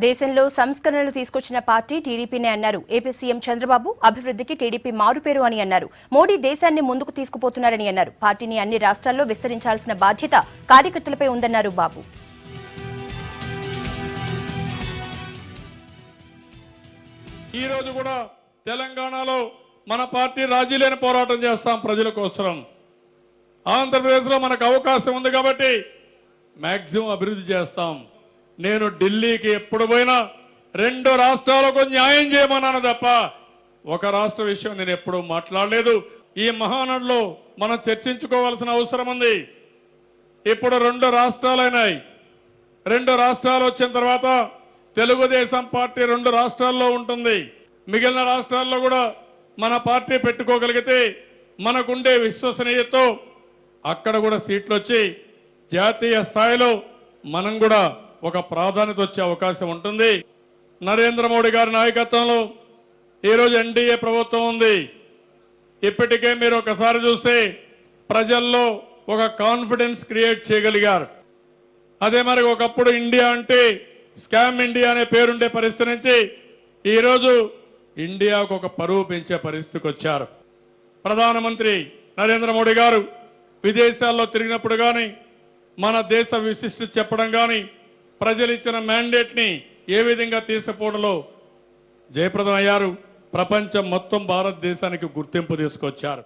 దేశంలో సంస్కరణలు తీసుకొచ్చిన పార్టీ టీడీపీనే అన్నారు ఏపీ సీఎం చంద్రబాబు. అభివృద్ధికి టీడీపీ మారుపేరు అని అన్నారు. మోడీ దేశాన్ని ముందుకు తీసుకుపోతున్నారని అన్నారు. పార్టీని అన్ని రాష్ట్రాల్లో విస్తరించాల్సిన బాధ్యత కార్యకర్తలపై ఉందన్నారు బాబు. ఈ రోజు కూడా తెలంగాణలో మన పార్టీ రాజీ లేని పోరాటం చేస్తాం ప్రజల కోసం. ఆంధ్రప్రదేశ్లో మనకు అవకాశం ఉంది కాబట్టి మాక్సిమం అభివృద్ధి చేస్తాం. నేను ఢిల్లీకి ఎప్పుడు పోయినా రెండు రాష్ట్రాలకు న్యాయం చేయమన్నాను తప్ప ఒక రాష్ట్ర విషయం నేను ఎప్పుడూ మాట్లాడలేదు. ఈ మహానడిలో మనం చర్చించుకోవాల్సిన అవసరం ఉంది. ఇప్పుడు రెండు రాష్ట్రాలైనాయి. రెండు రాష్ట్రాలు వచ్చిన తర్వాత తెలుగుదేశం పార్టీ రెండు రాష్ట్రాల్లో ఉంటుంది. మిగిలిన రాష్ట్రాల్లో కూడా మన పార్టీ పెట్టుకోగలిగితే మనకుండే విశ్వసనీయతతో అక్కడ కూడా సీట్లు వచ్చి జాతీయ స్థాయిలో మనం కూడా ఒక ప్రాధాన్యత వచ్చే అవకాశం ఉంటుంది. నరేంద్ర మోడీ గారి నాయకత్వంలో ఈరోజు ఎన్డీఏ ప్రభుత్వం ఉంది. ఇప్పటికే మీరు ఒకసారి చూస్తే ప్రజల్లో ఒక కాన్ఫిడెన్స్ క్రియేట్ చేయగలిగారు. అదే మరి ఒకప్పుడు ఇండియా అంటే స్కామ్ ఇండియా అనే పేరుండే పరిస్థితి నుంచి ఈరోజు ఇండియాకు ఒక పరువు పెంచే పరిస్థితికి వచ్చారు. ప్రధానమంత్రి నరేంద్ర మోడీ గారు విదేశాల్లో తిరిగినప్పుడు కానీ మన దేశ విశిష్టత చెప్పడం కానీ ప్రజలు ఇచ్చిన మ్యాండేట్ని ఏ విధంగా తీసుకుపోవడంలో జయప్రదం అయ్యారు. ప్రపంచం మొత్తం భారతదేశానికి గుర్తింపు తీసుకొచ్చారు.